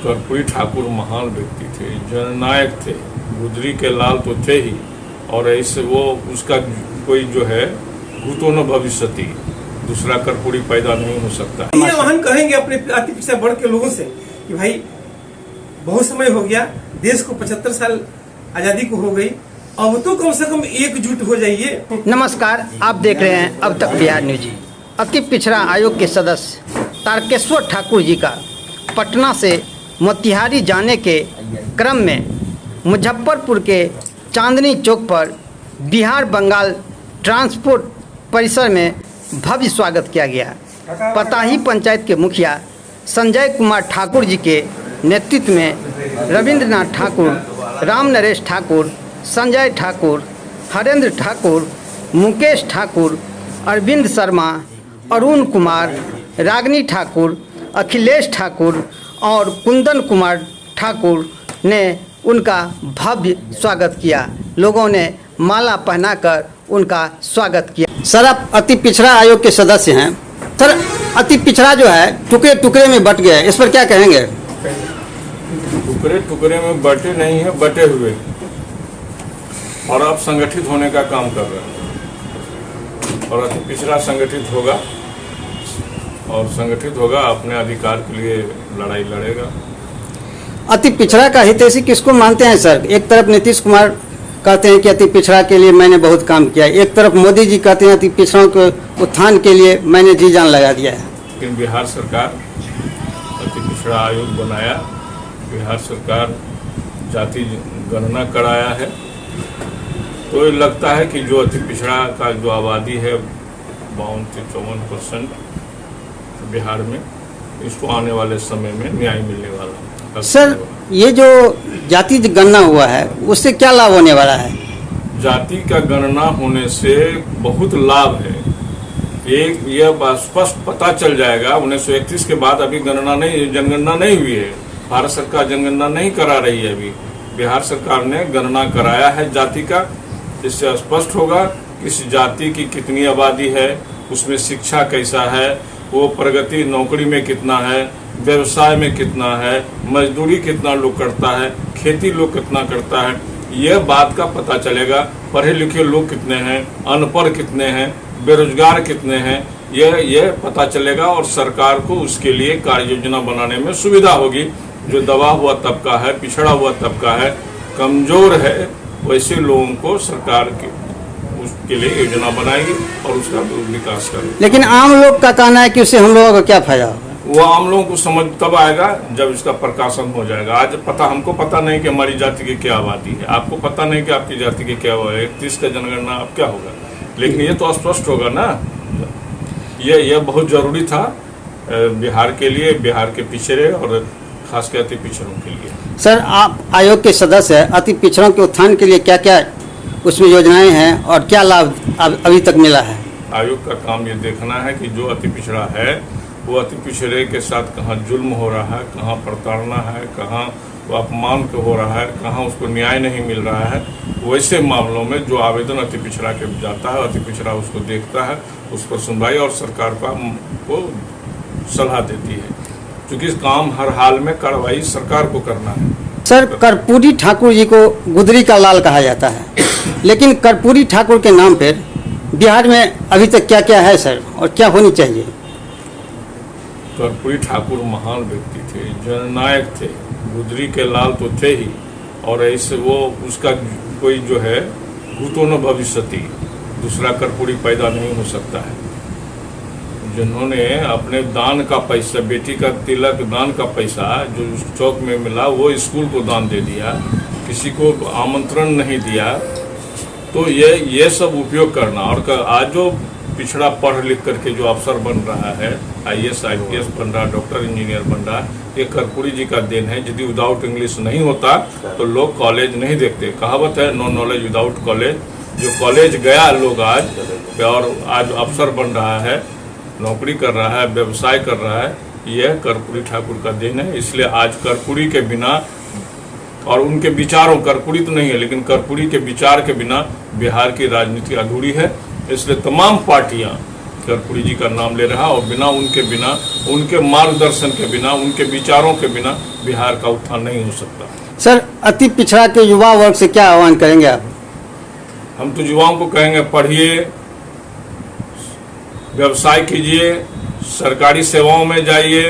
कर्पूरी ठाकुर महान व्यक्ति थे, जननायक थे, गुजरी के लाल तो थे ही, और ऐसे वो उसका कोई जो है भूतो न भविष्यति, दूसरा कर्पूरी पैदा नहीं हो सकता। ये हम कहेंगे अपने अति पिछड़ा वर्ग के लोगों से कि भाई बहुत समय हो गया, देश को 75 साल आजादी को हो गई, अब तो कम से कम एकजुट हो जाइए। नमस्कार, आप देख रहे हैं अब तक बिहार न्यूज। अति पिछड़ा आयोग के सदस्य तारकेश्वर ठाकुर जी का पटना से मोतिहारी जाने के क्रम में मुजफ्फरपुर के चांदनी चौक पर बिहार बंगाल ट्रांसपोर्ट परिसर में भव्य स्वागत किया गया। पताही पंचायत के मुखिया संजय कुमार ठाकुर जी के नेतृत्व में रविंद्रनाथ ठाकुर, राम नरेश ठाकुर, संजय ठाकुर, हरेंद्र ठाकुर, मुकेश ठाकुर, अरविंद शर्मा, अरुण कुमार, रागिनी ठाकुर, अखिलेश ठाकुर और कुंदन कुमार ठाकुर ने उनका भव्य स्वागत किया। लोगों ने माला पहनाकर उनका स्वागत किया। सर, आप अति पिछड़ा आयोग के सदस्य हैं। सर, अति पिछड़ा जो है टुकड़े टुकड़े में बट गया, इस पर क्या कहेंगे? टुकड़े टुकड़े में बटे नहीं है, बटे हुए, और अब संगठित होने का काम कर रहे हैं। और अति पिछड़ा संगठित होगा, और संगठित होगा, अपने अधिकार के लिए लड़ाई लड़ेगा। अति पिछड़ा का हितैषी किसको मानते हैं सर? एक तरफ नीतीश कुमार कहते हैं कि अति पिछड़ा के लिए मैंने बहुत काम किया, एक तरफ मोदी जी कहते हैं अति पिछड़ों के उत्थान के लिए मैंने जी जान लगा दिया है। लेकिन बिहार सरकार अति पिछड़ा आयोग बनाया, बिहार सरकार जाति गणना कराया है, तो लगता है कि जो अति पिछड़ा का जो आबादी है 52 से 54% बिहार में, इसको आने वाले समय में न्याय मिलने वाला है। सर, ये जो जाति गणना हुआ है उससे क्या लाभ होने वाला है? जाति का गणना होने से बहुत लाभ है। एक यह स्पष्ट पता चल जाएगा, 1931 के बाद अभी जनगणना नहीं हुई है, भारत सरकार जनगणना नहीं करा रही है, अभी बिहार सरकार ने गणना कराया है जाति का। इससे स्पष्ट होगा कि इस जाति की कितनी आबादी है, उसमें शिक्षा कैसा है, वो प्रगति नौकरी में कितना है, व्यवसाय में कितना है, मजदूरी कितना लोग करता है, खेती लोग कितना करता है, यह बात का पता चलेगा। पढ़े लिखे लोग कितने हैं, अनपढ़ कितने हैं, बेरोजगार कितने हैं, यह पता चलेगा, और सरकार को उसके लिए कार्य योजना बनाने में सुविधा होगी। जो दबा हुआ तबका है, पिछड़ा हुआ तबका है, कमजोर है, वैसे लोगों को सरकार उसके लिए योजना बनाएगी और उसका विकास करेगी। लेकिन आम लोग का कहना है कि उससे हम लोगों का क्या फायदा होगा? वो आम लोगों को समझ तब आएगा जब इसका प्रकाशन हो जाएगा। आज हमको पता नहीं कि हमारी जाति की क्या आबादी है, आपको पता नहीं कि आपकी जाति की क्या है, 31 का जनगणना अब क्या होगा, लेकिन ये तो स्पष्ट होगा ना। ये बहुत जरूरी था बिहार के लिए, बिहार के पिछड़े और खासकर अति पिछड़ों के लिए। सर, आप आयोग के सदस्य हैं, अति पिछड़ों के उत्थान के लिए क्या क्या उसमें योजनाएं हैं और क्या लाभ अभी तक मिला है? आयोग का काम ये देखना है कि जो अति पिछड़ा है वो अति पिछड़े के साथ कहाँ जुल्म हो रहा है, कहाँ प्रताड़ना है, कहाँ वो अपमान हो रहा है, कहाँ उसको न्याय नहीं मिल रहा है। वैसे मामलों में जो आवेदन अति पिछड़ा के जाता है, अति पिछड़ा उसको देखता है, उस पर सुनवाई और सरकार को सलाह देती है, क्योंकि इस काम हर हाल में कार्रवाई सरकार को करना है। सर, कर्पूरी ठाकुर जी को गुदरी का लाल कहा जाता है, लेकिन कर्पूरी ठाकुर के नाम पर बिहार में अभी तक क्या क्या है सर, और क्या होनी चाहिए? कर्पूरी ठाकुर महान व्यक्ति थे, जननायक थे, गुजरी के लाल तो थे ही, और ऐसे वो उसका कोई जो है भूतो न भविष्यति, दूसरा कर्पूरी पैदा नहीं हो सकता है। जिन्होंने अपने दान का पैसा, बेटी का तिलक दान का पैसा जो उस चौक में मिला वो स्कूल को दान दे दिया, किसी को आमंत्रण नहीं दिया, तो ये सब उपयोग करना। और आज जो पिछड़ा पढ़ लिख करके जो अफसर बन रहा है, IAS IPS बन रहा, डॉक्टर इंजीनियर बन रहा, ये कर्पूरी जी का देन है। यदि विदाउट इंग्लिश नहीं होता तो लोग कॉलेज नहीं देखते। कहावत है नो नॉलेज विदाउट कॉलेज। जो कॉलेज गया लोग आज, और आज अफसर बन रहा है, नौकरी कर रहा है, व्यवसाय कर रहा है, यह कर्पूरी ठाकुर का देन है। इसलिए आज कर्पूरी के बिना और उनके विचारों, कर्पूरी तो नहीं है लेकिन कर्पूरी के विचार के बिना बिहार की राजनीति अधूरी है। इसलिए तमाम पार्टियां कर्पूरी जी का नाम ले रहा, और बिना उनके मार्गदर्शन के बिना, उनके विचारों के बिना बिहार का उत्थान नहीं हो सकता। सर, अति पिछड़ा के युवा वर्ग से क्या आह्वान करेंगे आप? हम तो युवाओं को कहेंगे, पढ़िए, व्यवसाय कीजिए, सरकारी सेवाओं में जाइए,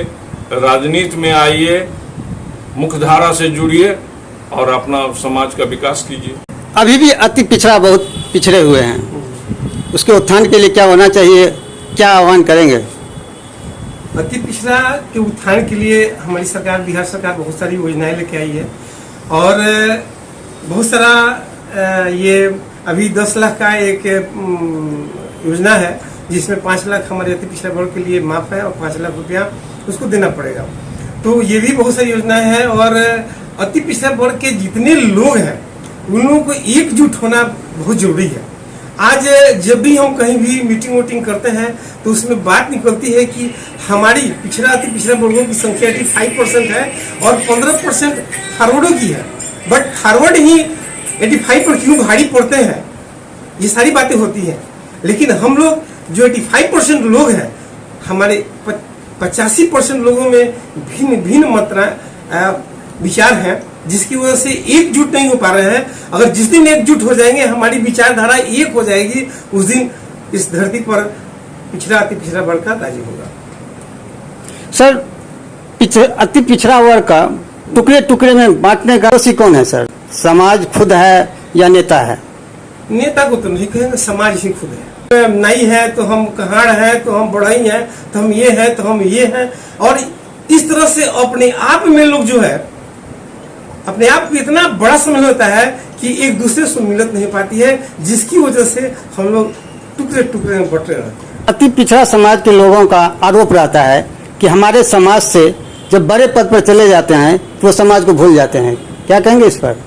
राजनीति में आइए, मुख्यधारा से जुड़िए और अपना समाज का विकास कीजिए। अभी भी अति पिछड़ा बहुत पिछड़े हुए हैं, उसके उत्थान के लिए क्या होना चाहिए, क्या आह्वान करेंगे? अति पिछड़ा के उत्थान के लिए हमारी सरकार, बिहार सरकार बहुत सारी योजनाएं लेके आई है, और बहुत सारा ये अभी 10 लाख का एक योजना है, जिसमें 5 लाख हमारे अति पिछड़ा वर्ग के लिए माफ है और 5 लाख रुपया उसको देना पड़ेगा। तो ये भी बहुत सारी योजनाएं हैं, और अति पिछड़ा वर्ग के जितने लोग हैं उन लोगों को एकजुट होना बहुत जरूरी है। आज जब भी हम कहीं भी मीटिंग वोटिंग करते हैं तो उसमें बात निकलती है कि हमारी पिछड़ा अति पिछड़ा वर्गों की संख्या 85% है और 15% फॉरवर्डों की है, बट फॉरवर्ड ही 85 पर क्यों भारी पड़ते हैं, ये सारी बातें होती हैं। लेकिन हम लोग जो 85% लोग हैं, हमारे 85% लोगों में भिन्न भिन्न मात्रा विचार हैं, जिसकी वजह से एकजुट नहीं हो पा रहे हैं। अगर जिस दिन एकजुट हो जाएंगे, हमारी विचारधारा एक हो जाएगी, उस दिन इस धरती पर पिछड़ा अति पिछड़ा वर्ग का राज होगा। सर, अति पिछड़ा वर्ग का टुकड़े टुकड़े में बांटने का दोषी कौन है सर? समाज खुद है या नेता है? नेता को तो नहीं कहेंगे, समाज ही खुद है। नाई है तो हम कहाड़ है, तो हम बढ़ई है, तो हम ये है, तो हम ये हैं, और इस तरह से अपने आप में लोग जो है अपने आप को इतना बड़ा समझ लेता है कि एक दूसरे से मिलत नहीं पाती है, जिसकी वजह से हम लोग टुकड़े टुकड़े में बटे रहते हैं। अति पिछड़ा समाज के लोगों का आरोप रहता है कि हमारे समाज से जब बड़े पद पर चले जाते हैं तो वो समाज को भूल जाते हैं, क्या कहेंगे इस पर?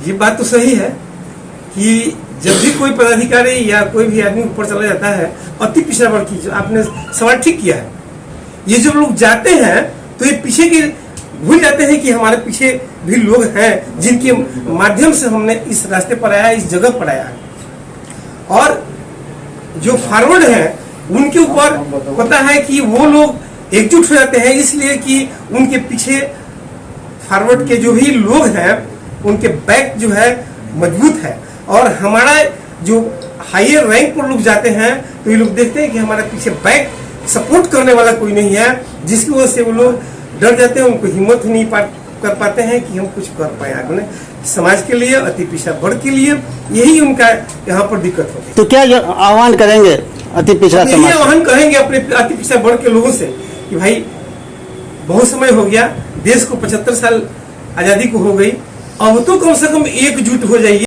ये बात तो सही है कि जब भी कोई पदाधिकारी या कोई भी आदमी ऊपर चला जाता है, अति पिछड़ा वर्ग की, आपने सवाल ठीक किया है, ये जब लोग जाते हैं तो ये पीछे के भूल जाते हैं कि हमारे पीछे भी लोग हैं जिनके माध्यम से हमने इस रास्ते पर आया, इस जगह पर आया है। और जो फॉरवर्ड हैं उनके ऊपर पता है कि वो लोग एकजुट हो जाते हैं, इसलिए कि उनके पीछे फॉरवर्ड के जो भी लोग हैं उनके बैक जो है मजबूत है। और हमारा जो हायर रैंक पर लोग जाते हैं तो ये लोग देखते हैं कि हमारे पीछे बैक सपोर्ट करने वाला कोई नहीं है, जिसकी वजह से वो लोग डर जाते हैं, उनको हिम्मत ही नहीं कर पाते हैं कि हम कुछ कर पाए आगे समाज के लिए, अति पिछड़ा वर्ग के लिए। यही उनका यहाँ पर दिक्कत होती है। तो क्या आह्वान करेंगे अति पिछड़ा समाज? यही आह्वान करेंगे अपने अति पिछड़ा वर्ग के लोगों से कि भाई बहुत समय हो गया, देश को 75 साल आजादी को हो गई, अब तो कम से कम एकजुट हो जाइए।